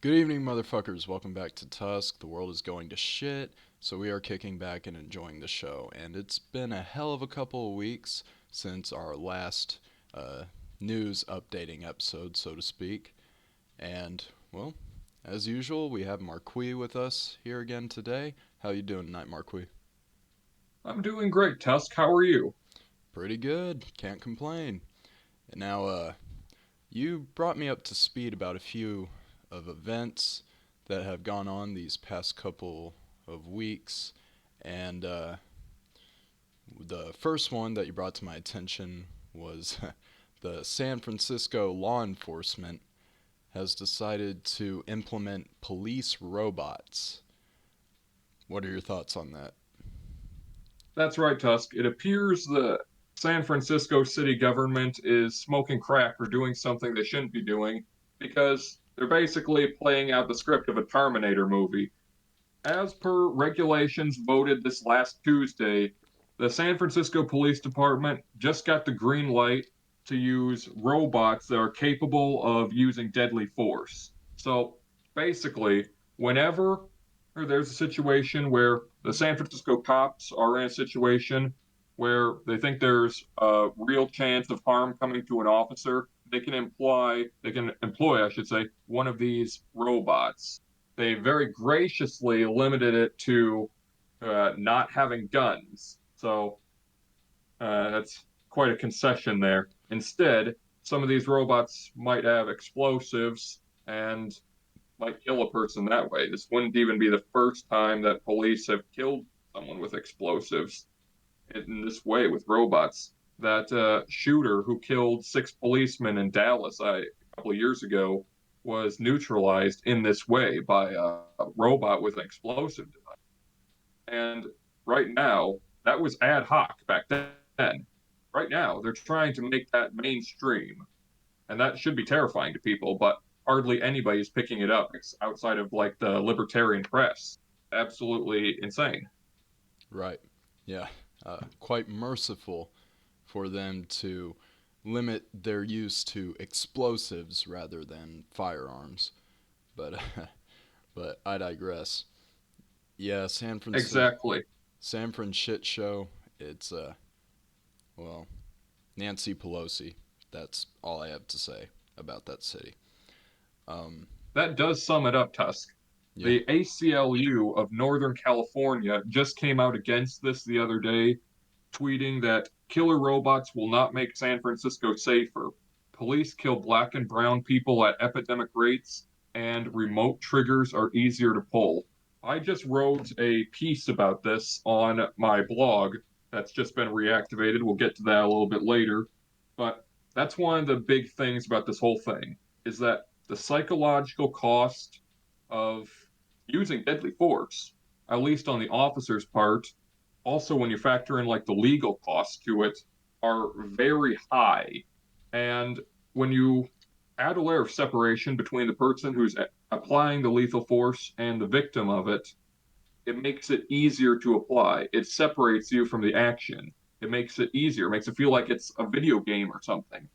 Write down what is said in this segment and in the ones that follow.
Good evening, motherfuckers. Welcome back to Tusk. The world is going to shit, so we are kicking back and enjoying the show. And it's been a hell of a couple of weeks since our last uh, news updating episode, so to speak. And, well, as usual, we have Marquis with us here again today. How you doing tonight, Marquis? I'm doing great, Tusk. How are you? Pretty good. Can't complain. Now, you brought me up to speed about a few of events that have gone on these past couple of weeks, and the first one that you brought to my attention was the San Francisco law enforcement has decided to implement police robots. What are your thoughts on that? That's right, Tusk. It appears the San Francisco city government is smoking crack or doing something they shouldn't be doing because they're basically playing out the script of a Terminator movie. As per regulations voted this last Tuesday, the San Francisco Police Department just got the green light to use robots that are capable of using deadly force. So basically, whenever there's a situation where the San Francisco cops are in a situation where they think there's a real chance of harm coming to an officer, they can employ, I should say, one of these robots. They very graciously limited it to not having guns. So that's quite a concession there. Instead, some of these robots might have explosives and might kill a person that way. This wouldn't even be the first time that police have killed someone with explosives in this way with robots. That shooter who killed six policemen in Dallas a couple of years ago was neutralized in this way by a robot with an explosive device. And right now, that was ad hoc back then. Right now, they're trying to make that mainstream, and that should be terrifying to people, but hardly anybody's picking it up outside of like the libertarian press. Absolutely insane. Right. Yeah. Quite merciful for them to limit their use to explosives rather than firearms. But but I digress. Yeah, Exactly. San Fran shit show. It's well, Nancy Pelosi. That's all I have to say about that city. Um, That does sum it up, Tusk. yeah, The ACLU of Northern California just came out against this the other day, tweeting that killer robots will not make San Francisco safer. Police kill black and brown people at epidemic rates, and remote triggers are easier to pull. I just wrote a piece about this on my blog that's just been reactivated. We'll get to that a little bit later. But that's one of the big things about this whole thing is that the psychological cost of using deadly force, at least on the officer's part, also when you factor in like the legal costs to it, are very high. And when you add a layer of separation between the person who's applying the lethal force and the victim of it makes it easier to apply. It separates you from the action. It makes it easier. It makes it feel like it's a video game or something.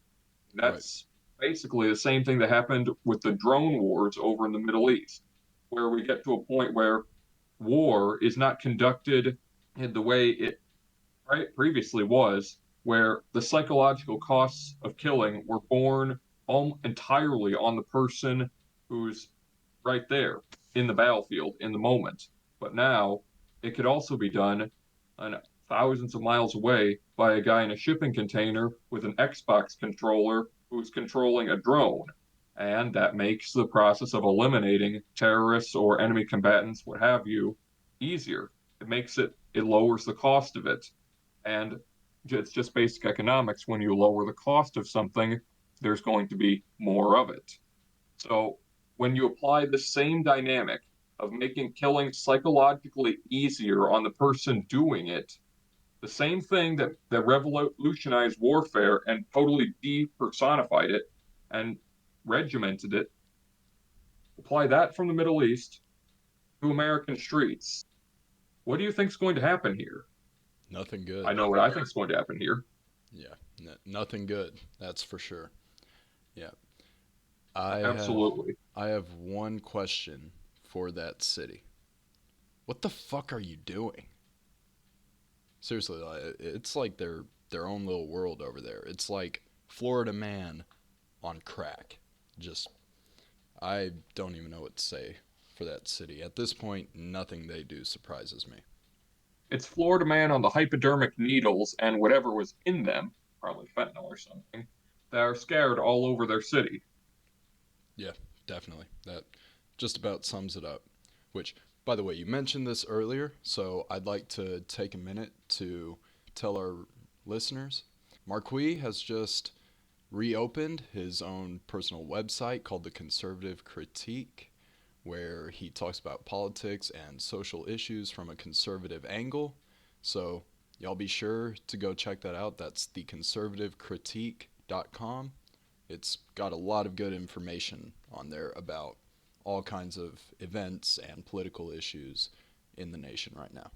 right. That's basically the same thing that happened with the drone wars over in the Middle East, where we get to a point where war is not conducted in the way it previously was, where the psychological costs of killing were borne entirely on the person who's right there in the battlefield in the moment. But now it could also be done thousands of miles away by a guy in a shipping container with an Xbox controller who's controlling a drone. And that makes the process of eliminating terrorists or enemy combatants, what have you, easier. It lowers the cost of it. And it's just basic economics. When you lower the cost of something, there's going to be more of it. So when you apply the same dynamic of making killing psychologically easier on the person doing it, the same thing that revolutionized warfare and totally depersonified it and regimented it, apply that from the Middle East to American streets. What do you think is going to happen here? Nothing good. I know what I think is going to happen here. Yeah, nothing good. That's for sure. Yeah. I have Absolutely. I have one question for that city. What the fuck are you doing? Seriously, it's like their own little world over there. It's like Florida man on crack. Just I don't even know what to say for that city. At this point, nothing they do surprises me. It's Florida man on the hypodermic needles and whatever was in them, probably fentanyl or something, that are scattered all over their city. Yeah, definitely. That just about sums it up. Which, by the way, you mentioned this earlier, so I'd like to take a minute to tell our listeners. Marquis has just reopened his own personal website called The Conservative Critique, where he talks about politics and social issues from a conservative angle. So, y'all be sure to go check that out. That's theconservativecritique.com. It's got a lot of good information on there about all kinds of events and political issues in the nation right now.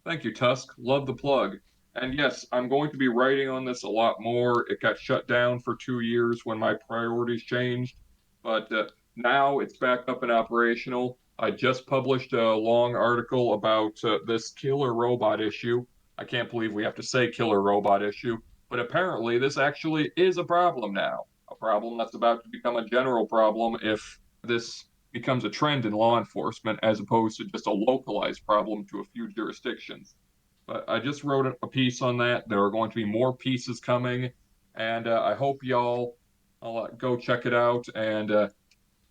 Thank you, Tusk. Love the plug. And yes, I'm going to be writing on this a lot more. It got shut down for 2 years when my priorities changed, but now it's back up and operational. I just published a long article about this killer robot issue. I can't believe we have to say killer robot issue, but apparently this actually is a problem now. A problem that's about to become a general problem if this becomes a trend in law enforcement as opposed to just a localized problem to a few jurisdictions. But I just wrote a piece on that. There are going to be more pieces coming, and I hope y'all go check it out and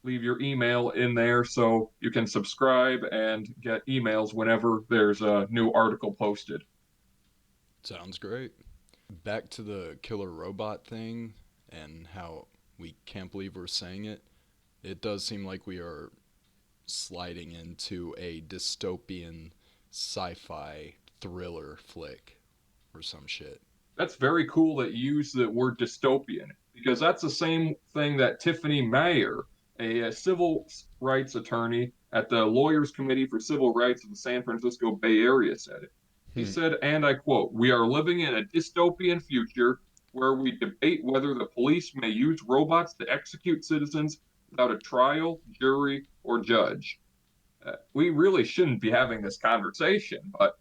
leave your email in there so you can subscribe and get emails whenever there's a new article posted. Sounds great. Back to the killer robot thing and how we can't believe we're saying it. It does seem like we are sliding into a dystopian sci fi thriller flick or some shit. That's very cool that you use the word dystopian because that's the same thing that Tiffany Mayer, a civil rights attorney at the Lawyers Committee for Civil Rights of the San Francisco Bay Area, said. She Hmm. said, and I quote, "We are living in a dystopian future where we debate whether the police may use robots to execute citizens without a trial, jury, or judge." We really shouldn't be having this conversation, but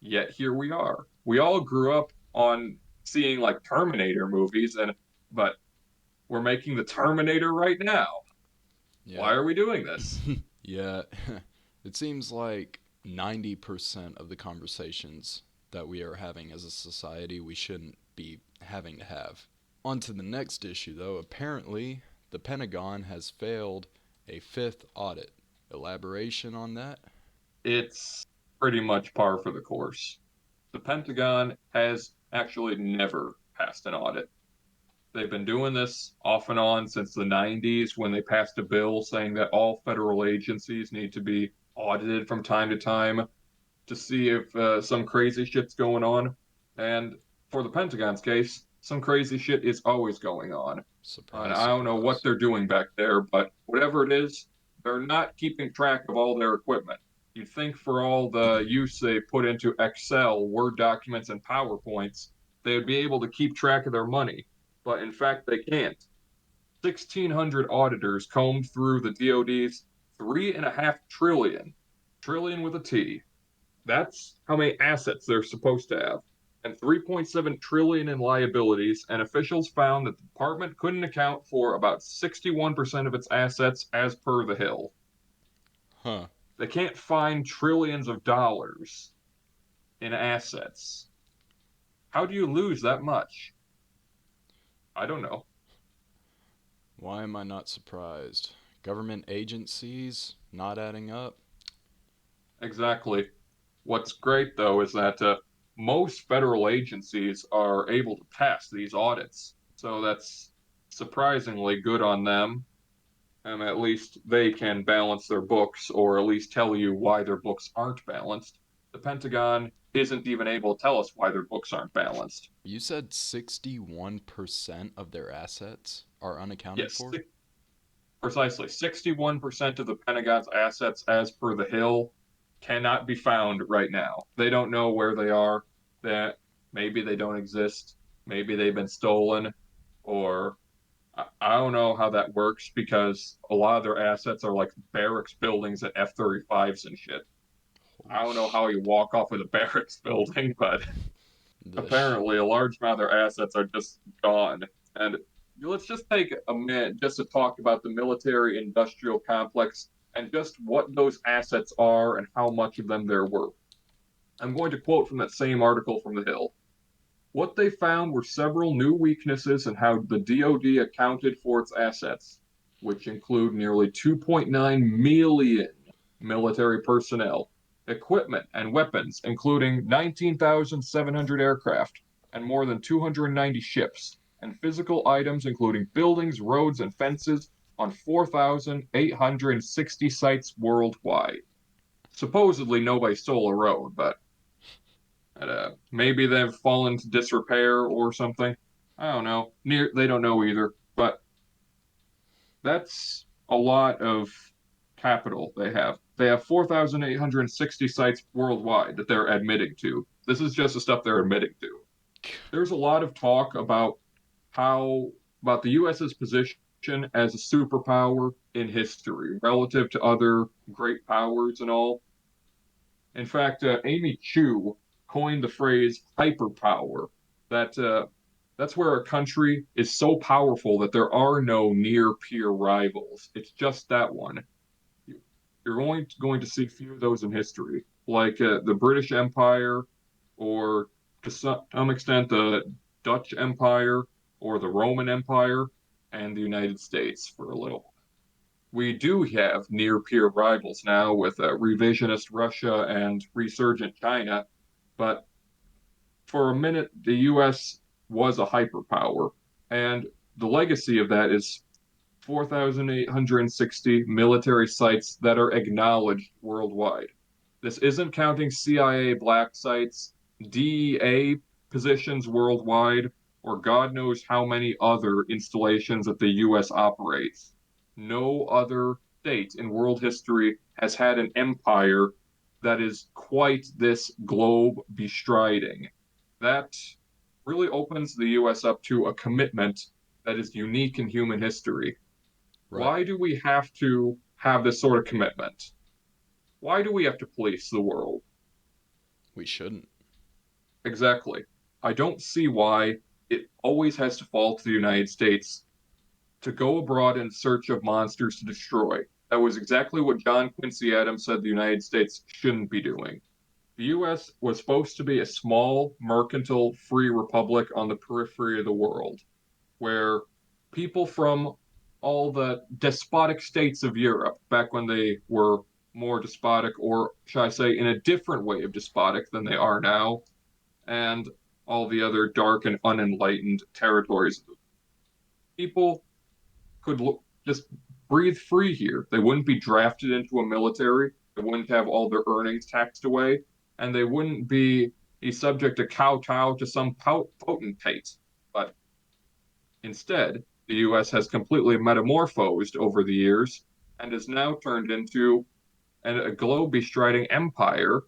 yet here we are. We all grew up on seeing like Terminator movies, and but we're making the Terminator right now. Yeah. Why are we doing this? Yeah. It seems like 90% of the conversations that we are having as a society we shouldn't be having to have. On to the next issue, though. Apparently, the Pentagon has failed a fifth audit. Elaboration on that? It's pretty much par for the course. The Pentagon has actually never passed an audit. They've been doing this off and on since the 90s when they passed a bill saying that all federal agencies need to be audited from time to time to see if some crazy shit's going on. And for the Pentagon's case, some crazy shit is always going on. And Surprise, I don't know what surprise. they're doing back there, but whatever it is, they're not keeping track of all their equipment. You'd think for all the use they put into Excel, Word documents, and PowerPoints, they would be able to keep track of their money. But in fact, they can't. 1,600 auditors combed through the DoD's 3.5 trillion with a T. That's how many assets they're supposed to have. And 3.7 trillion in liabilities, and officials found that the department couldn't account for about 61% of its assets as per the Hill. Huh. They can't find trillions of dollars in assets. How do you lose that much? I don't know. Why am I not surprised? Government agencies not adding up? Exactly. What's great though is that most federal agencies are able to pass these audits. So that's surprisingly good on them. And at least they can balance their books or at least tell you why their books aren't balanced. The Pentagon isn't even able to tell us why their books aren't balanced. You said 61% of their assets are unaccounted Yes, for? precisely. 61% of the Pentagon's assets, as per the Hill, cannot be found right now. They don't know where they are, that maybe they don't exist, maybe they've been stolen, or I don't know how that works because a lot of their assets are like barracks buildings at F-35s and shit. I Holy don't know how you shit. walk off with a barracks building, but The sh- apparently a large amount of their assets are just gone. And let's just take a minute just to talk about the military industrial complex and just what those assets are and how much of them there were. I'm going to quote from that same article from The Hill. What they found were several new weaknesses in how the DoD accounted for its assets, which include nearly 2.9 million military personnel, equipment, and weapons, including 19,700 aircraft and more than 290 ships, and physical items, including buildings, roads, and fences, on 4,860 sites worldwide. Supposedly, nobody stole a road, but maybe they've fallen into disrepair or something. I don't know. They don't know either. But that's a lot of capital they have. They have 4,860 sites worldwide that they're admitting to. This is just the stuff they're admitting to. There's a lot of talk how about the US's position as a superpower in history relative to other great powers and all. In fact, Amy Chu coined the phrase hyperpower. That that's where a country is so powerful that there are no near peer rivals. It's just that one. You're only going to see few of those in history, like the British Empire, or to some extent the Dutch Empire, or the Roman Empire, and the United States for a little. We do have near peer rivals now with revisionist Russia and resurgent China, but for a minute, the US was a hyperpower. And the legacy of that is 4,860 military sites that are acknowledged worldwide. This isn't counting CIA black sites, DEA positions worldwide, or God knows how many other installations that the US operates. No other state in world history has had an empire that is quite this globe bestriding. That really opens the US up to a commitment that is unique in human history. right. Why do we have to have this sort of commitment? Why do we have to police the world? We shouldn't. Exactly. I don't see why it always has to fall to the United States to go abroad in search of monsters to destroy. That was exactly what John Quincy Adams said the United States shouldn't be doing. The US was supposed to be a small, mercantile, free republic on the periphery of the world, where people from all the despotic states of Europe, back when they were more despotic, or should I say, in a different way of despotic than they are now, and all the other dark and unenlightened territories, people could just breathe free here. They wouldn't be drafted into a military. They wouldn't have all their earnings taxed away, and they wouldn't be subject to kowtow to some potentate. But instead, the US has completely metamorphosed over the years and has now turned into a globe bestriding empire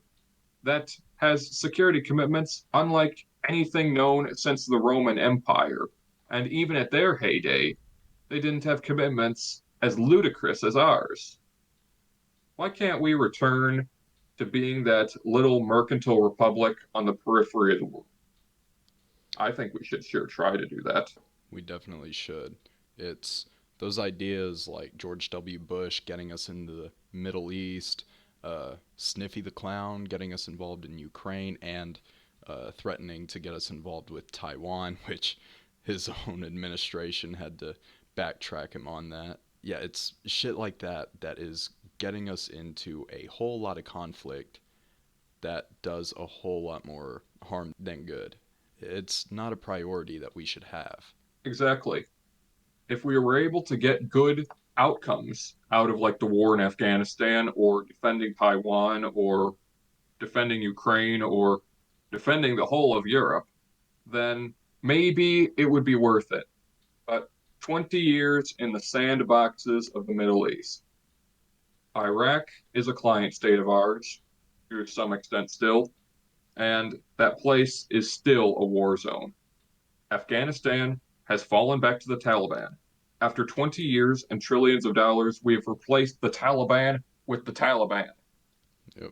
that has security commitments unlike anything known since the Roman Empire. And even at their heyday, they didn't have commitments as ludicrous as ours. Why can't we return to being that little mercantile republic on the periphery of the world? I think we should sure try to do that. We definitely should. It's those ideas like George W. Bush getting us into the Middle East, Sniffy the Clown getting us involved in Ukraine, and threatening to get us involved with Taiwan, which his own administration had to backtrack him on that. Yeah, it's shit like that that is getting us into a whole lot of conflict that does a whole lot more harm than good. It's not a priority that we should have. Exactly. If we were able to get good outcomes out of like the war in Afghanistan, or defending Taiwan, or defending Ukraine, or defending the whole of Europe, then maybe it would be worth it. But 20 years in the sandboxes of the Middle East. Iraq is a client state of ours to some extent still, and that place is still a war zone. Afghanistan has fallen back to the Taliban. After 20 years and trillions of dollars, we have replaced the Taliban with the Taliban. Yep.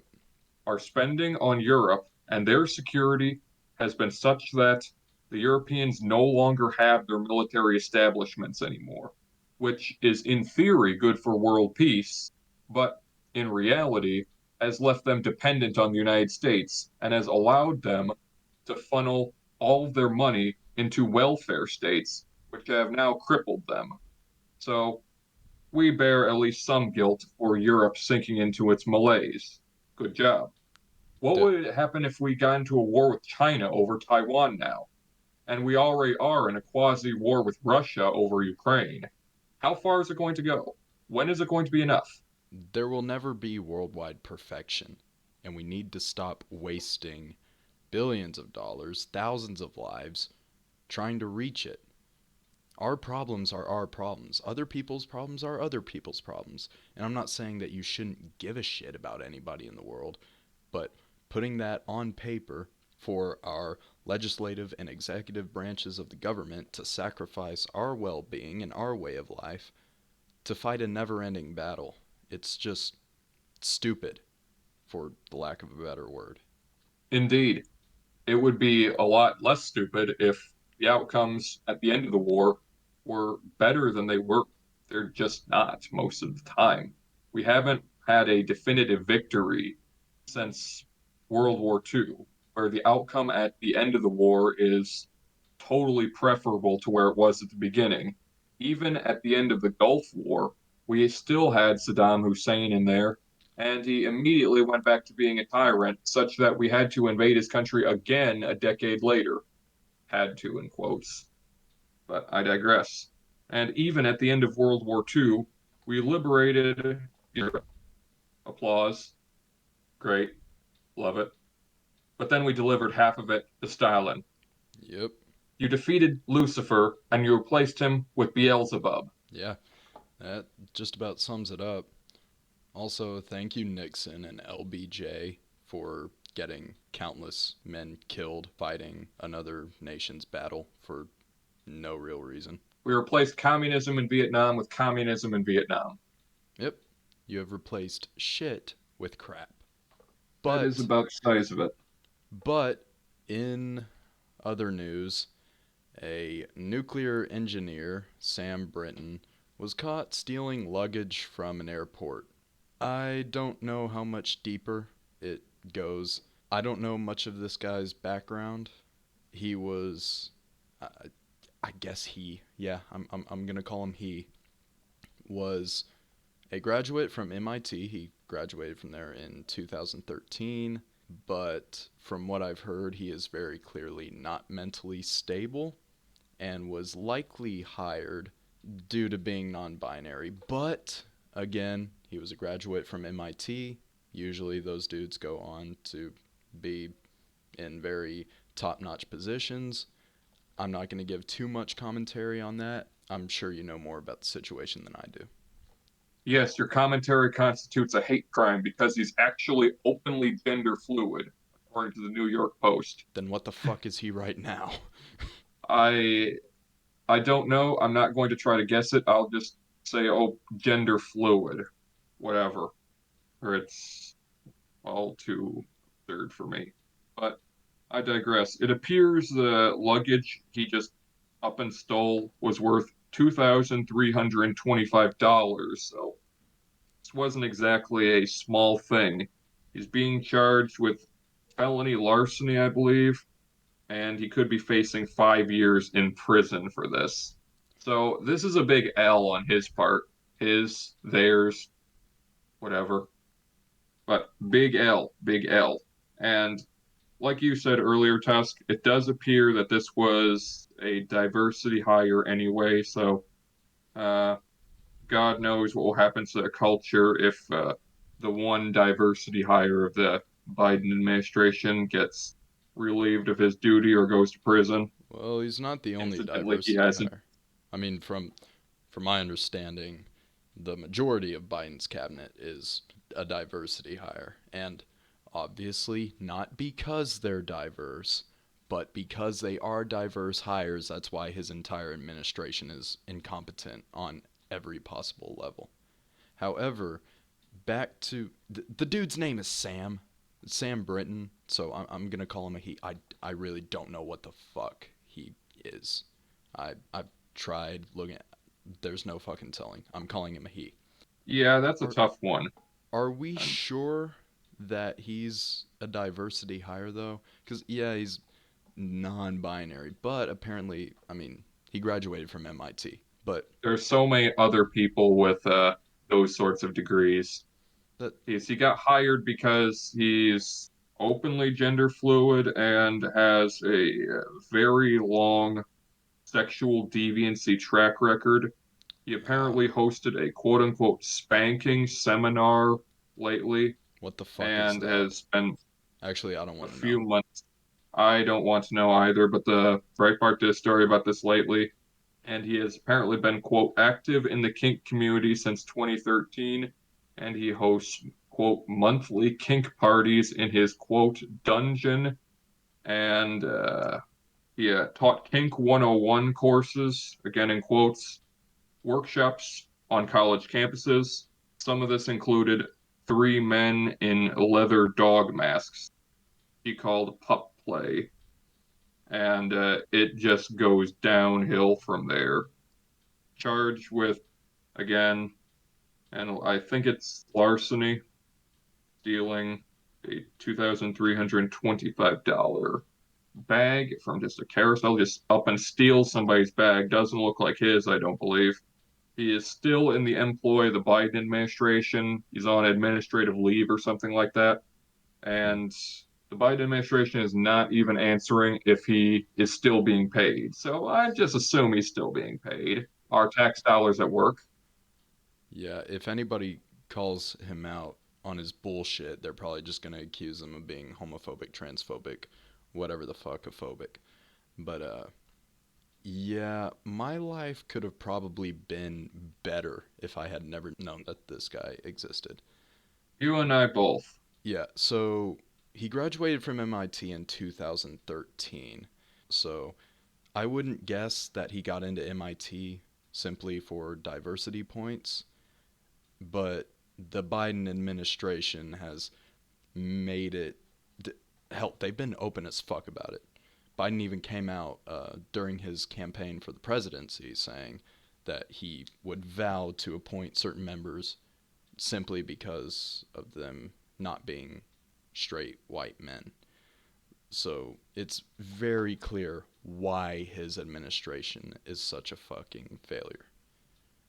Our spending on Europe and their security has been such that the Europeans no longer have their military establishments anymore, which is in theory good for world peace, but in reality has left them dependent on the United States and has allowed them to funnel all of their money into welfare states, which have now crippled them. So we bear at least some guilt for Europe sinking into its malaise. Good job. What De- would happen if we got into a war with China over Taiwan now? And we already are in a quasi war with Russia over Ukraine. How far is it going to go? When is it going to be enough? there will never be worldwide perfection, and we need to stop wasting billions of dollars, thousands of lives trying to reach it. Our problems are our problems. Other people's problems are other people's problems. And I'm not saying that you shouldn't give a shit about anybody in the world, but putting that on paper for our legislative and executive branches of the government to sacrifice our well being and our way of life to fight a never ending battle, it's just stupid, for the lack of a better word. Indeed, it would be a lot less stupid if the outcomes at the end of the war were better than they were. They're just not most of the time. We haven't had a definitive victory since World War II, where the outcome at the end of the war is totally preferable to where it was at the beginning. Even at the end of the Gulf War, we still had Saddam Hussein in there, and he immediately went back to being a tyrant, such that we had to invade his country again a decade later. Had to, in quotes. But I digress. And even at the end of World War II, we liberated Europe. Applause. Great. Love it. But then we delivered half of it to Stalin. Yep. You defeated Lucifer and you replaced him with Beelzebub. Yeah, that just about sums it up. Also, thank you, Nixon and LBJ, for getting countless men killed fighting another nation's battle for no real reason. We replaced communism in Vietnam with communism in Vietnam. Yep, you have replaced shit with crap. That is But, about the size of it. but, in other news, a nuclear engineer, Sam Brinton, was caught stealing luggage from an airport. I don't know how much deeper it goes. I don't know much of this guy's background. He was, uh, I guess yeah, I'm gonna call him was a graduate from MIT. He graduated from there in 2013, but from what I've heard, he is very clearly not mentally stable and was likely hired due to being non binary. But again, he was a graduate from MIT. Usually, those dudes go on to be in very top notch positions. I'm not going to give too much commentary on that. I'm sure you know more about the situation than I do. Yes, your commentary constitutes a hate crime because he's actually openly gender fluid, according to the New York Post. Then what the fuck is he right now? I I don't know. I'm not going to try to guess it. I'll just say, oh, gender fluid, whatever. Or it's all too absurd for me. But I digress. It appears the luggage he just up and stole was worth $2,325. So this wasn't exactly a small thing. He's being charged with felony larceny, I believe, and he could be facing 5 years in prison for this. So this is a big L on his part. His, theirs, whatever. But big L, big L. And like you said earlier, Tusk, it does appear that this was a diversity hire anyway. So uh, God knows what will happen to the culture if the one diversity hire of the Biden administration gets relieved of his duty or goes to prison. Well, he's not the only Incidentally, he diversity hasn't. hire. I mean, from my understanding, the majority of Biden's cabinet is a diversity hire, and obviously not because they're diverse, But because they are diverse hires, that's why his entire administration is incompetent on every possible level. However, back to the dude's name is Sam. Sam Britton, so I'm gonna call him a he. I really don't know what the fuck he is. I've tried looking at. There's no fucking telling. I'm calling him a he. Yeah, that's a Are tough one. are we Um, sure that he's a diversity hire though? Because yeah, he's non-binary, but apparently, I mean, he graduated from MIT. But there's so many other people with those sorts of degrees. that He got hired because he's openly gender fluid and has a very long sexual deviancy track record. He uh, apparently hosted a quote unquote spanking seminar lately what the fuck is and that? has been Actually, I don't a want to few know. months. I don't want to know either, but the Breitbart did a story about this lately. And he has apparently been, quote, active in the kink community since 2013. And he hosts, quote, monthly kink parties in his, quote, dungeon. And he taught Kink 101 courses, again in quotes, workshops on college campuses. Some of this included three men in leather dog masks he called pup play. And it just goes downhill from there. Charged with, again, and I think it's larceny, stealing a $2,325 bag from just a carousel, just up and steal somebody's bag. Doesn't look like his, I don't believe. He is still in the employ of the Biden administration. He's on administrative leave or something like that. Hmm. And the Biden administration is not even answering if he is still being paid. So I just assume he's still being paid. Our tax dollars at work. Yeah, if anybody calls him out on his bullshit, they're probably just gonna accuse him of being homophobic, transphobic, whatever the fuck phobic. But yeah, my life could have probably been better if I had never known that this guy existed. You and I both. Yeah, so he graduated from MIT in 2013. So I wouldn't guess that he got into MIT simply for diversity points, but the Biden administration has made it hell. They've been open as fuck about it. Biden even came out during his campaign for the presidency saying that he would vow to appoint certain members simply because of them not being straight white men. So it's very clear why his administration is such a fucking failure.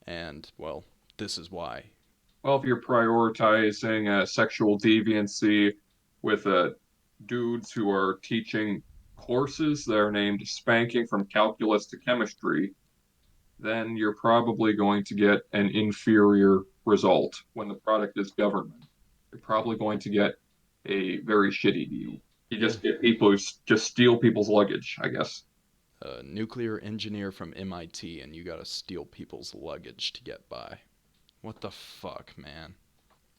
And, well, this is why. Well, if you're prioritizing sexual deviancy with dudes who are teaching courses that are named spanking from calculus to chemistry, then you're probably going to get an inferior result when the product is government. You're probably going to get a very shitty deal. You Yeah, just get people who just steal people's luggage, I guess. a nuclear engineer from MIT, and you gotta steal people's luggage to get by. What the fuck, man?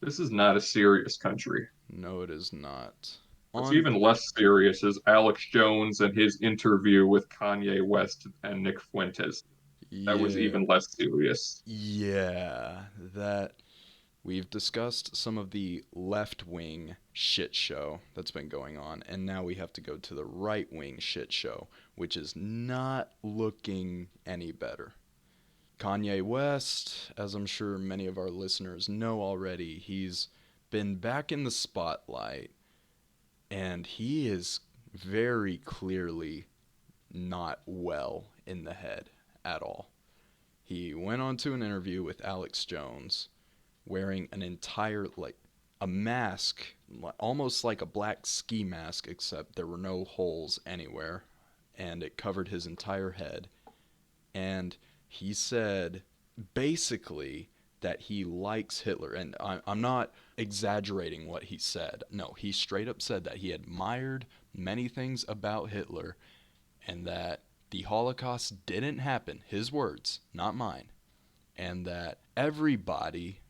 This is not a serious country. No, it is not. What's On. even less serious is Alex Jones and his interview with Kanye West and Nick Fuentes. That was Yeah. even less serious. Yeah. That. We've discussed some of the left wing shit show that's been going on, and now we have to go to the right wing shit show, which is not looking any better. Kanye West, as I'm sure many of our listeners know already, he's been back in the spotlight, and he is very clearly not well in the head at all. He went on to an interview with Alex Jones wearing an entire, like, a mask, almost like a black ski mask, except there were no holes anywhere, and it covered his entire head. And he said basically that he likes Hitler. And I'm not exaggerating what he said. No, he straight up said that he admired many things about Hitler and that the Holocaust didn't happen, his words, not mine, and that everybody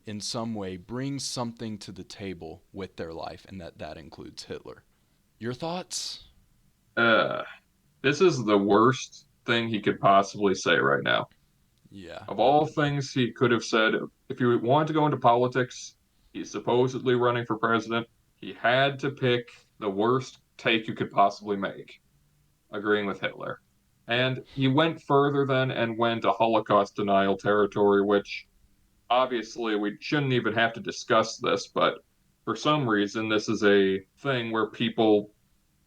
in some way brings something to the table with their life, and that includes Hitler. Your thoughts? Uh, this is the worst thing he could possibly say right now. Yeah. Of all things he could have said, if he wanted to go into politics, he's supposedly running for president. He had to pick the worst take you could possibly make, agreeing with Hitler. And he went further then and went to Holocaust denial territory, which obviously we shouldn't even have to discuss this, but for some reason, this is a thing where people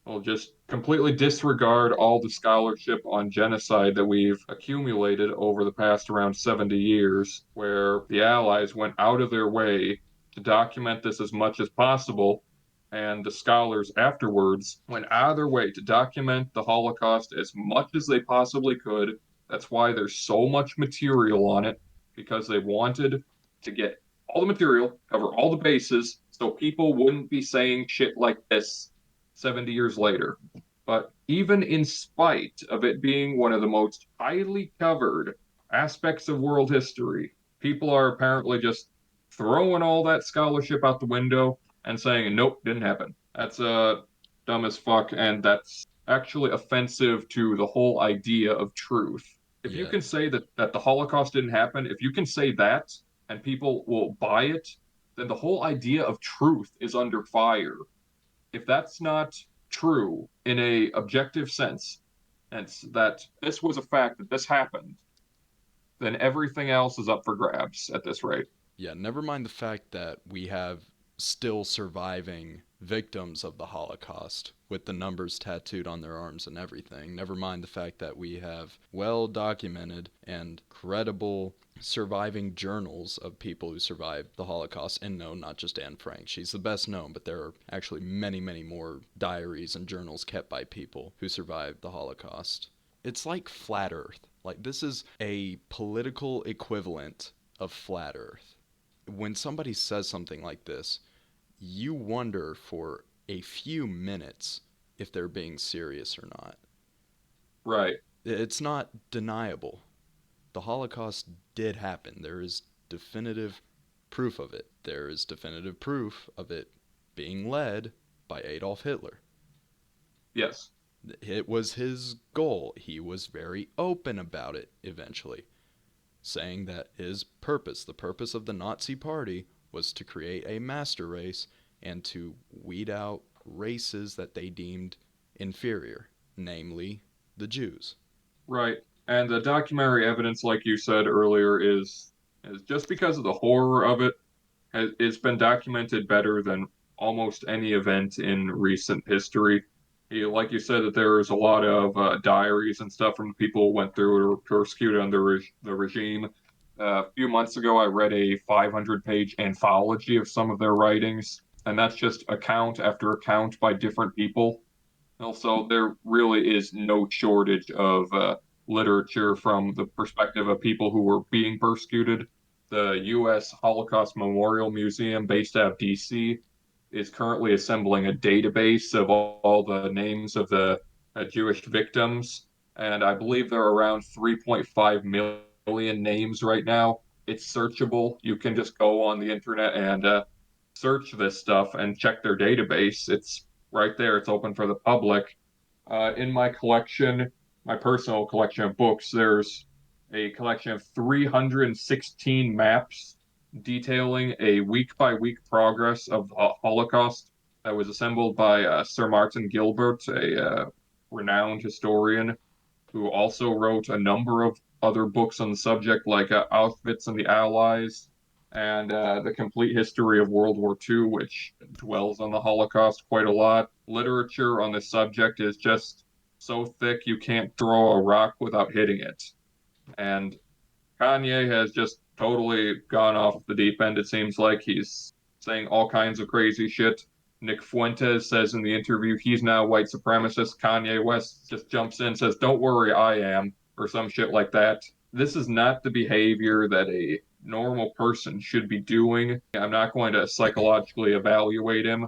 will just completely disregard all the scholarship on genocide that we've accumulated over the past around 70 years, where the Allies went out of their way to document this as much as possible, and the scholars afterwards went out of their way to document the Holocaust as much as they possibly could. That's why there's so much material on it, because they wanted to get all the material, cover all the bases, so people wouldn't be saying shit like this 70 years later. But even in spite of it being one of the most highly covered aspects of world history, people are apparently just throwing all that scholarship out the window and saying, nope, didn't happen. That's dumb as fuck, and that's actually offensive to the whole idea of truth. If you Yeah. can say that the Holocaust didn't happen, if you can say that and people will buy it, then the whole idea of truth is under fire. If that's not true in a objective sense, and that this was a fact that this happened, then everything else is up for grabs at this rate. Yeah, never mind the fact that we have still surviving victims of the Holocaust with the numbers tattooed on their arms and everything. Never mind the fact that we have well documented and credible surviving journals of people who survived the Holocaust. And no, not just Anne Frank. She's the best known, but there are actually many, many more diaries and journals kept by people who survived the Holocaust. It's like flat Earth. Like, this is a political equivalent of flat Earth. When somebody says something like this, you wonder for a few minutes if they're being serious or not. Right. It's not deniable. The Holocaust did happen. There is definitive proof of it. There is definitive proof of it being led by Adolf Hitler. Yes. It was his goal. He was very open about it eventually, saying that his purpose, the purpose of the Nazi Party, was to create a master race and to weed out races that they deemed inferior, namely the Jews. Right. And the documentary evidence, like you said earlier, is just because of the horror of it, it's been documented better than almost any event in recent history. Like you said, that there is a lot of diaries and stuff from people who went through or persecuted under the regime. A few months ago, I read a 500-page anthology of some of their writings, and that's just account after account by different people. Also, there really is no shortage of literature from the perspective of people who were being persecuted. The U.S. Holocaust Memorial Museum, based out of D.C., is currently assembling a database of all the names of the Jewish victims. And I believe there are around 3.5 million names right now. It's searchable. You can just go on the internet and search this stuff and check their database. It's right there. It's open for the public. In my collection, my personal collection of books, there's a collection of 316 maps detailing a week by week progress of the Holocaust that was assembled by Sir Martin Gilbert, a renowned historian who also wrote a number of other books on the subject, like Auschwitz and the Allies, and The Complete History of World War II, which dwells on the Holocaust quite a lot. Literature on the subject is just so thick you can't throw a rock without hitting it. And Kanye has just totally gone off the deep end. It seems like he's saying all kinds of crazy shit. Nick Fuentes says in the interview he's now a white supremacist. Kanye West just jumps in and says, "Don't worry, I am," or some shit like that. This is not the behavior that a normal person should be doing. I'm not going to psychologically evaluate him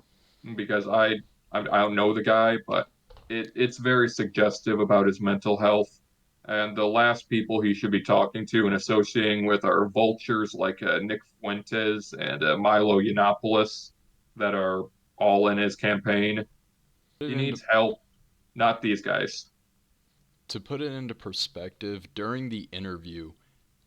because I don't know the guy, but it's very suggestive about his mental health. And the last people he should be talking to and associating with are vultures like Nick Fuentes and Milo Yiannopoulos that are all in his campaign. Put He it into needs help. Not these guys. To put it into perspective, during the interview,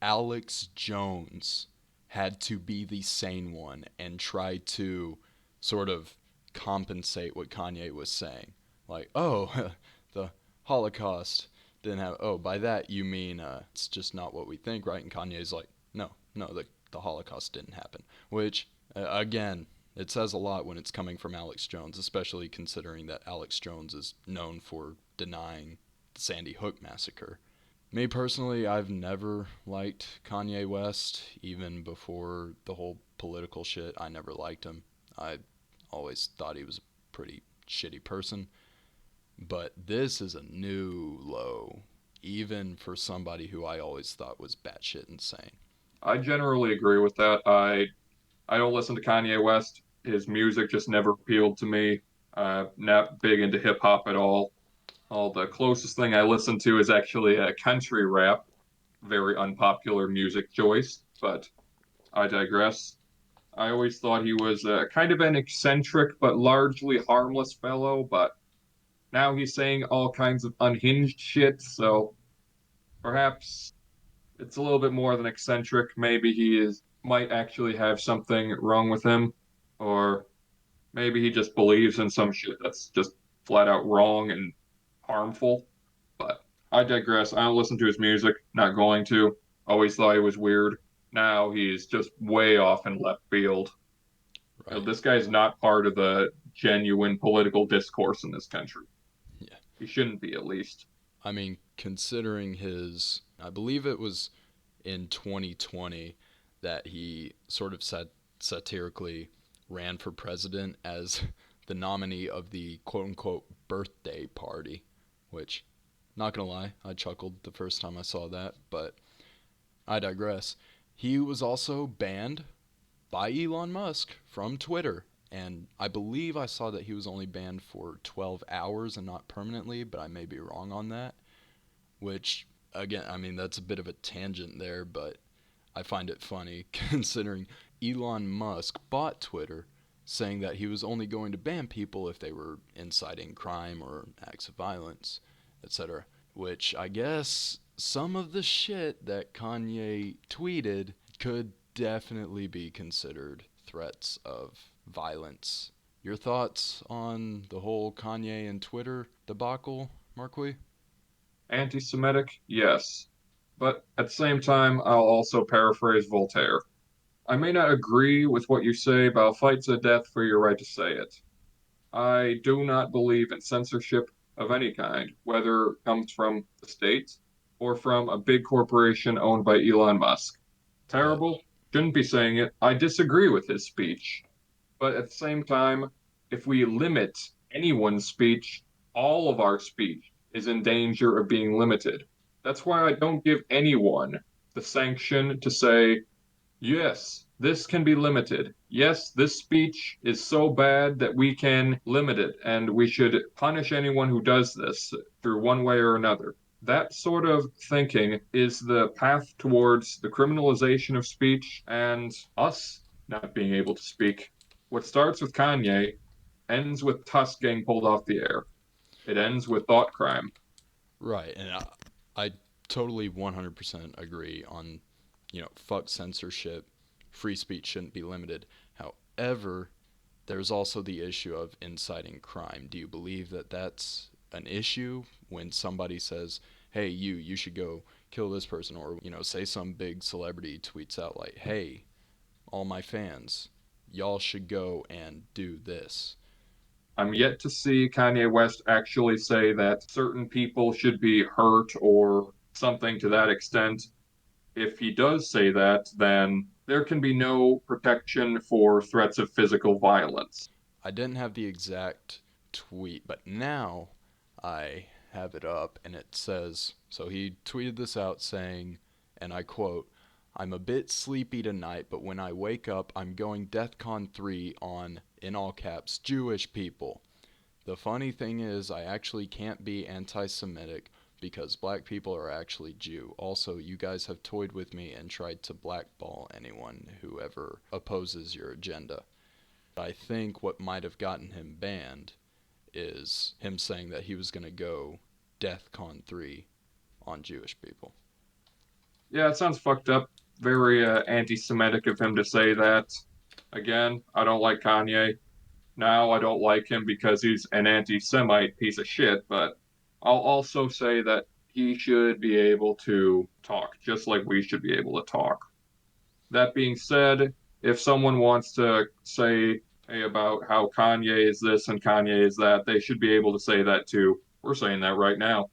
Alex Jones had to be the sane one and try to sort of compensate what Kanye was saying. Like, oh, the Holocaust didn't have. Oh, by that you mean it's just not what we think, right? And Kanye's like, no, no, the Holocaust didn't happen. Which, again, it says a lot when it's coming from Alex Jones, especially considering that Alex Jones is known for denying the Sandy Hook massacre. Me personally, I've never liked Kanye West, even before the whole political shit. I never liked him. I always thought he was a pretty shitty person. But this is a new low, even for somebody who I always thought was batshit insane. I generally agree with that. I don't listen to Kanye West. His music just never appealed to me. Not big into hip hop at all. All the closest thing I listen to is actually country rap. Very unpopular music choice, but I digress. I always thought he was kind of an eccentric but largely harmless fellow, but now he's saying all kinds of unhinged shit, so perhaps it's a little bit more than eccentric. Maybe he is might actually have something wrong with him, or maybe he just believes in some shit that's just flat out wrong and harmful. But I digress. I don't listen to his music, not going to. Always thought he was weird. Now he's just way off in left field. You know, Right. this guy's not part of the genuine political discourse in this country. Yeah. He shouldn't be, at least. I mean, considering his, I believe it was in 2020 that he sort of satirically ran for president as the nominee of the quote unquote birthday party, which, not gonna lie, I chuckled the first time I saw that, but I digress. He was also banned by Elon Musk from Twitter. And I believe I saw that he was only banned for 12 hours and not permanently, but I may be wrong on that. Which, again, I mean, that's a bit of a tangent there, but I find it funny considering Elon Musk bought Twitter, saying that he was only going to ban people if they were inciting crime or acts of violence, etc. Which I guess some of the shit that Kanye tweeted could definitely be considered threats of violence. Your thoughts on the whole Kanye and Twitter debacle, Marquis? Anti Semitic? Yes. But at the same time, I'll also paraphrase Voltaire. I may not agree with what you say, but I'll fight to the death for your right to say it. I do not believe in censorship of any kind, whether it comes from the state or from a big corporation owned by Elon Musk. But Terrible? Shouldn't be saying it. I disagree with his speech. But at the same time, if we limit anyone's speech, all of our speech is in danger of being limited. That's why I don't give anyone the sanction to say, yes, this can be limited. Yes, this speech is so bad that we can limit it, and we should punish anyone who does this through one way or another. That sort of thinking is the path towards the criminalization of speech and us not being able to speak. What starts with Kanye ends with Tusk getting pulled off the air. It ends with thought crime. right, and I totally 100% agree on, fuck censorship. Free speech shouldn't be limited. However, there's also the issue of inciting crime. Do you believe that that's an issue when somebody says, "Hey, you should go kill this person," or say some big celebrity tweets out like, "Hey, all my fans, y'all should go and do this." I'm yet to see Kanye West actually say that certain people should be hurt or something to that extent. If he does say that, then there can be no protection for threats of physical violence. I didn't have the exact tweet, but now I have it up and it says, so he tweeted this out saying, and I quote, "I'm a bit sleepy tonight, but when I wake up, I'm going DEFCON 3 on, in all caps, Jewish people. The funny thing is, I actually can't be anti Semitic because black people are actually Jew. Also, you guys have toyed with me and tried to blackball anyone who ever opposes your agenda." I think what might have gotten him banned is him saying that he was going to go DEFCON 3 on Jewish people. Yeah, it sounds fucked up. Very anti-Semitic of him to say that. Again, I don't like Kanye. Now I don't like him because he's an anti-Semite piece of shit, but I'll also say that he should be able to talk, just like we should be able to talk. That being said, if someone wants to say, hey, about how Kanye is this and Kanye is that, they should be able to say that too. We're saying that right now.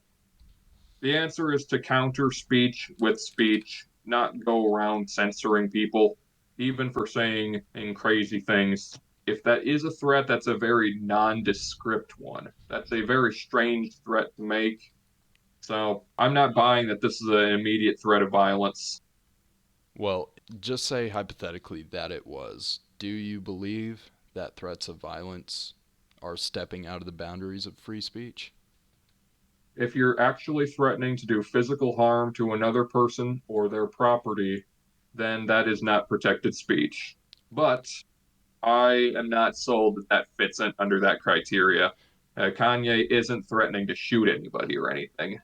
The answer is to counter speech with speech, not go around censoring people, even for saying crazy things. If that is a threat, that's a very nondescript one. That's a very strange threat to make. So I'm not buying that this is an immediate threat of violence. Well, just say hypothetically that it was. Do you believe that threats of violence are stepping out of the boundaries of free speech? If you're actually threatening to do physical harm to another person or their property, then that is not protected speech. But I am not sold that that fits in under that criteria. Kanye isn't threatening to shoot anybody or anything.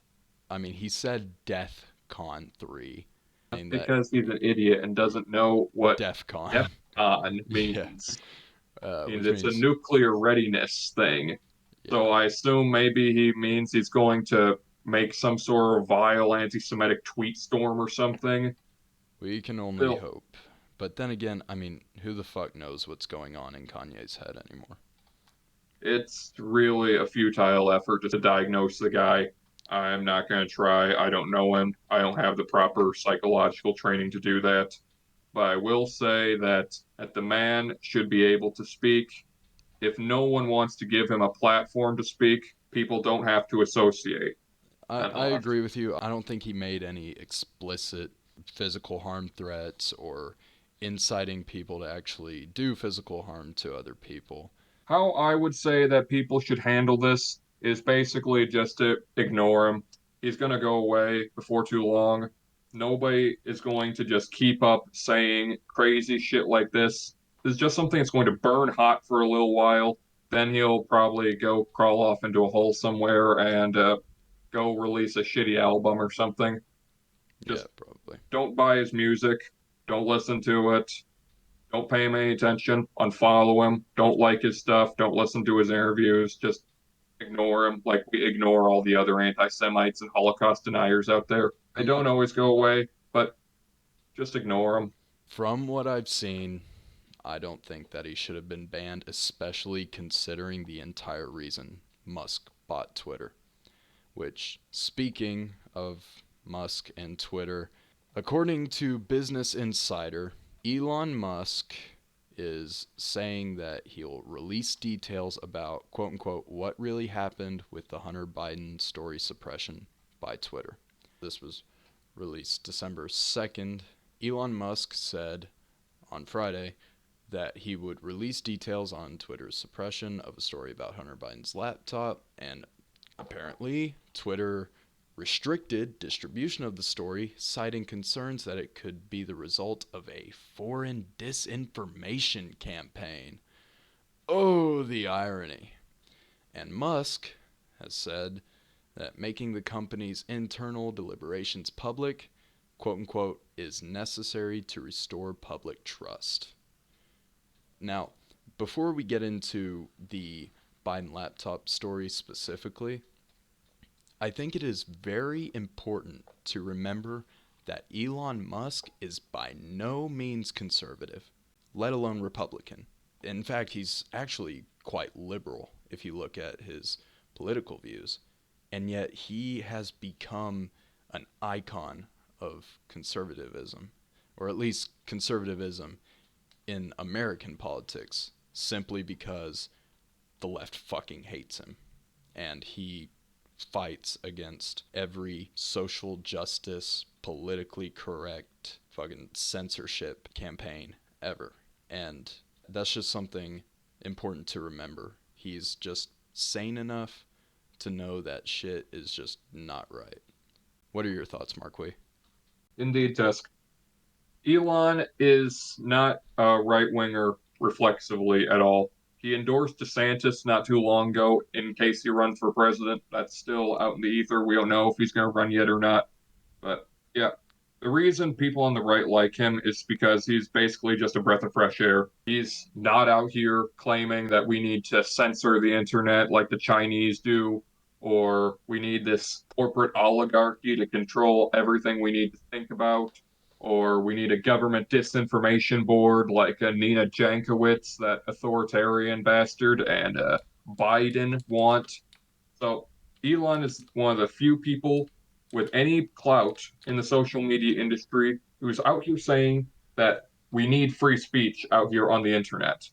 I mean, he said DEFCON 3, That's saying that because he's an idiot and doesn't know what DEFCON, DEFCON yeah, means. which It's a means, nuclear readiness thing. yeah, So I assume maybe he means he's going to make some sort of vile anti-Semitic tweet storm or something. we can only Still, hope. But then again, I mean, who the fuck knows what's going on in Kanye's head anymore? it's really a futile effort just to diagnose the guy. I'm not going to try. I don't know him. I don't have the proper psychological training to do that. But I will say that the man should be able to speak. If no one wants to give him a platform to speak, people don't have to associate. I Nonetheless, agree with you. I don't think he made any explicit physical harm threats or inciting people to actually do physical harm to other people. how I would say that people should handle this is basically just to ignore him. He's going to go away before too long. Nobody is going to just keep up saying crazy shit like this. This is just something that's going to burn hot for a little while. Then he'll probably go crawl off into a hole somewhere and go release a shitty album or something. Yeah, Just probably. don't buy his music. Don't listen to it. Don't pay him any attention. Unfollow him. Don't like his stuff. Don't listen to his interviews. Just ignore him like we ignore all the other anti Semites and Holocaust deniers out there. They don't always go away, but just ignore them. From what I've seen, I don't think that he should have been banned, especially considering the entire reason Musk bought Twitter. Which, speaking of Musk and Twitter, according to Business Insider, Elon Musk is saying that he'll release details about quote unquote what really happened with the Hunter Biden story suppression by Twitter. This was released December 2nd. Elon Musk said on Friday that he would release details on Twitter's suppression of a story about Hunter Biden's laptop, and apparently Twitter restricted distribution of the story, citing concerns that it could be the result of a foreign disinformation campaign. Oh, the irony. And Musk has said that making the company's internal deliberations public, quote unquote, is necessary to restore public trust. Now, before we get into the Biden laptop story specifically, I think it is very important to remember that Elon Musk is by no means conservative, let alone Republican. In fact, he's actually quite liberal if you look at his political views. And yet he has become an icon of conservatism, or at least conservatism in American politics, simply because the left fucking hates him. And he fights against every social justice, politically correct, fucking censorship campaign ever. And that's just something important to remember. He's just sane enough to know that shit is just not right. What are your thoughts, Marquis? Indeed, Tusk. Elon is not a right winger reflexively at all. He endorsed DeSantis not too long ago in case he runs for president. That's still out in the ether. We don't know if he's going to run yet or not. But yeah, the reason people on the right like him is because he's basically just a breath of fresh air. He's not out here claiming that we need to censor the internet like the Chinese do, or we need this corporate oligarchy to control everything we need to think about, or we need a government disinformation board like a Nina Jankowicz, that authoritarian bastard, and Biden want. So Elon is one of the few people with any clout in the social media industry who's out here saying that we need free speech out here on the internet.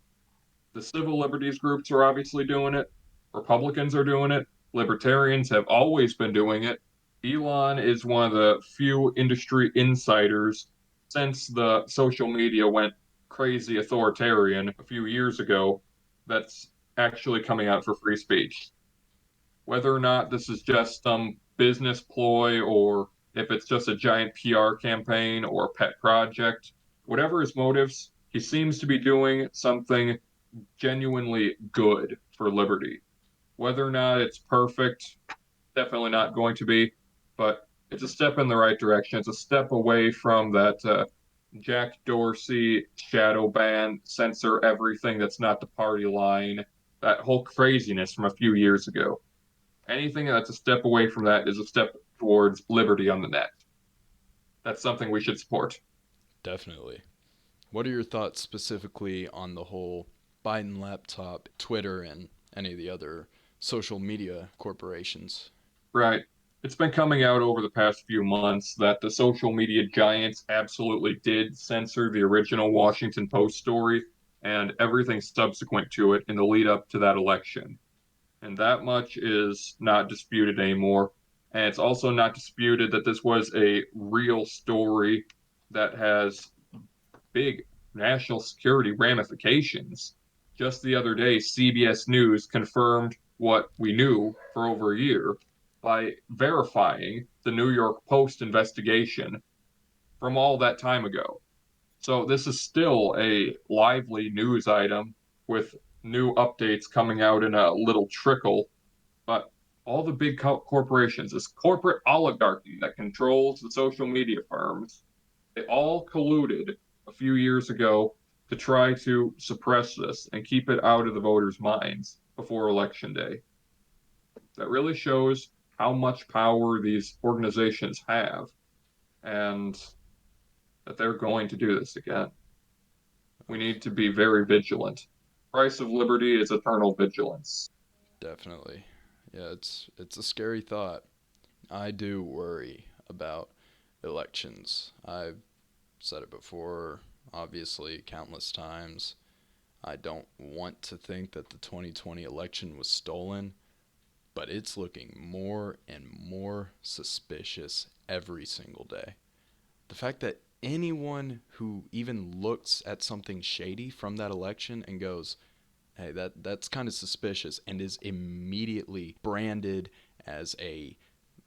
The civil liberties groups are obviously doing it. Republicans are doing it. Libertarians have always been doing it. Elon is one of the few industry insiders since the social media went crazy authoritarian a few years ago that's actually coming out for free speech. Whether or not this is just some business ploy or if it's just a giant PR campaign or a pet project, whatever his motives, he seems to be doing something genuinely good for liberty. Whether or not it's perfect, definitely not going to be, but it's a step in the right direction. It's a step away from that Jack Dorsey shadow ban, censor everything that's not the party line, that whole craziness from a few years ago. Anything that's a step away from that is a step towards liberty on the net. That's something we should support. Definitely. What are your thoughts specifically on the whole Biden laptop, Twitter, and any of the other social media corporations? Right. It's been coming out over the past few months that the social media giants absolutely did censor the original Washington Post story and everything subsequent to it in the lead up to that election. And that much is not disputed anymore. And it's also not disputed that this was a real story that has big national security ramifications. Just the other day, CBS News confirmed what we knew for over a year by verifying the New York Post investigation from all that time ago. So this is still a lively news item with new updates coming out in a little trickle. But all the big corporations, this corporate oligarchy that controls the social media firms, they all colluded a few years ago to try to suppress this and keep it out of the voters' minds before Election Day. That really shows how much power these organizations have and that they're going to do this again. We need to be very vigilant. Price of liberty is eternal vigilance. Definitely. Yeah, it's a scary thought. I do worry about elections. I've said it before, obviously, countless times. I don't want to think that the 2020 election was stolen, but it's looking more and more suspicious every single day. The fact that anyone who even looks at something shady from that election and goes, hey, that's kind of suspicious, and is immediately branded as a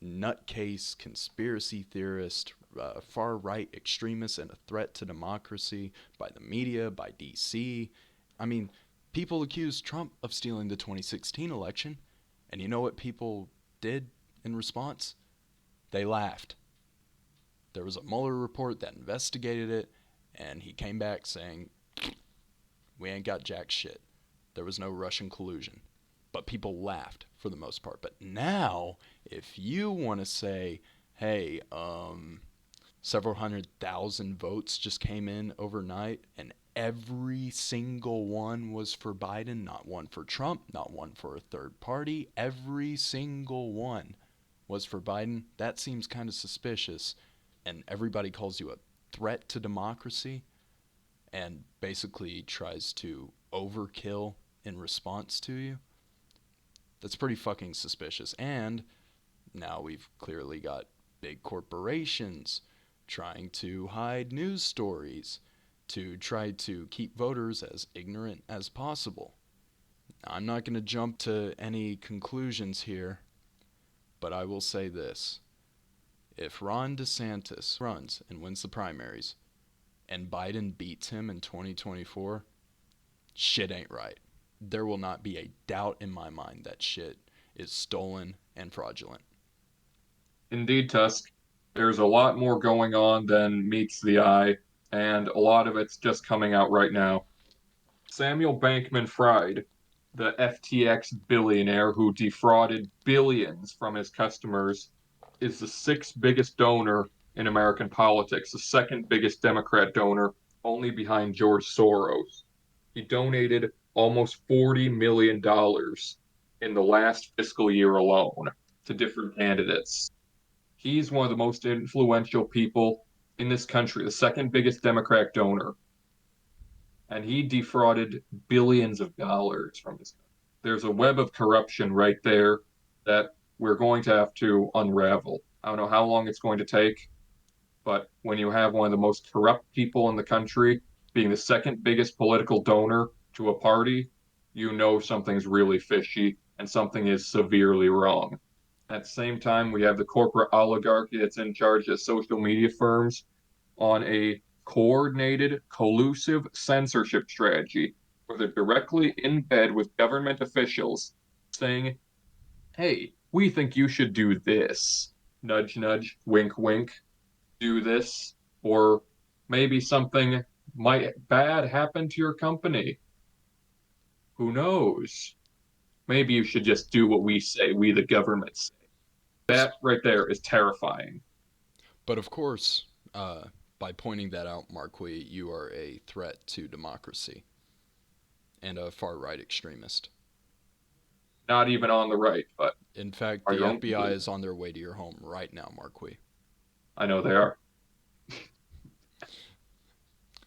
nutcase conspiracy theorist, far right extremist, and a threat to democracy by the media, by DC. I mean, people accused Trump of stealing the 2016 election, and you know what people did in response? They laughed. There was a Mueller report that investigated it, and he came back saying, we ain't got jack shit. There was no Russian collusion. But people laughed for the most part. But now, if you want to say, hey, several 100,000 votes just came in overnight, and every single one was for Biden, not one for Trump, not one for a third party, every single one was for Biden, that seems kind of suspicious. And everybody calls you a threat to democracy and basically tries to overkill in response to you. That's pretty fucking suspicious. And now we've clearly got big corporations trying to hide news stories to try to keep voters as ignorant as possible. I'm not going to jump to any conclusions here, but I will say this. If Ron DeSantis runs and wins the primaries and Biden beats him in 2024, shit ain't right. there will not be a doubt in my mind that shit is stolen and fraudulent. Indeed, Tusk, there's a lot more going on than meets the eye, and a lot of it's just coming out right now. Samuel Bankman Fried, the FTX billionaire who defrauded billions from his customers, is the sixth biggest donor in American politics, the second biggest Democrat donor, only behind George Soros. He donated almost $40 million in the last fiscal year alone to different candidates. He's one of the most influential people in this country, the second biggest Democrat donor, and he defrauded billions of dollars from his country. There's a web of corruption right there that we're going to have to unravel. I don't know how long it's going to take, but when you have one of the most corrupt people in the country being the second biggest political donor to a party, you know something's really fishy and something is severely wrong. At the same time, we have the corporate oligarchy that's in charge of social media firms on a coordinated, collusive censorship strategy where they're directly in bed with government officials saying, hey, we think you should do this. Nudge, nudge, wink, wink, do this. Or maybe something might bad happen to your company. Who knows? Maybe you should just do what we say, we the government say. That right there is terrifying. But of course, by pointing that out, Marquis, you are a threat to democracy and a far right extremist. Not even on the right, but In fact, our the own FBI people. is on their way to your home right now, Marquis. I know they are.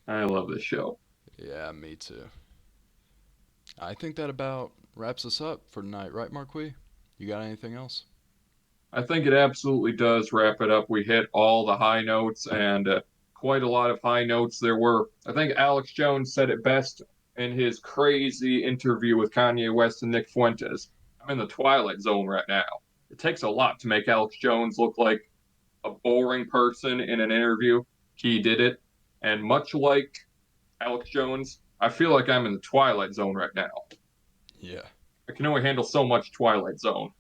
I love this show. Yeah, me too. I think that about wraps us up for tonight, right, Marquis? You got anything else? I think it absolutely does wrap it up. We hit all the high notes and quite a lot of high notes there were. I think Alex Jones said it best in his crazy interview with Kanye West and Nick Fuentes. I'm in the twilight zone right now. It takes a lot to make Alex Jones look like a boring person in an interview. He did it. And much like Alex Jones, I feel like I'm in the twilight zone right now. Yeah. I can only handle so much twilight zone.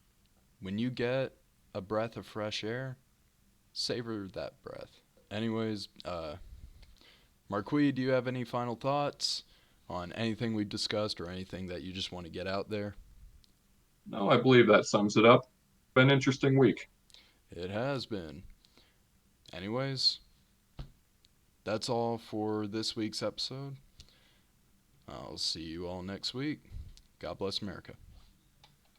When you get a breath of fresh air, savor that breath. Anyways, Marquis, do you have any final thoughts on anything we discussed or anything that you just want to get out there? No, I believe that sums it up. Been an interesting week. It has been. Anyways, that's all for this week's episode. I'll see you all next week. God bless America.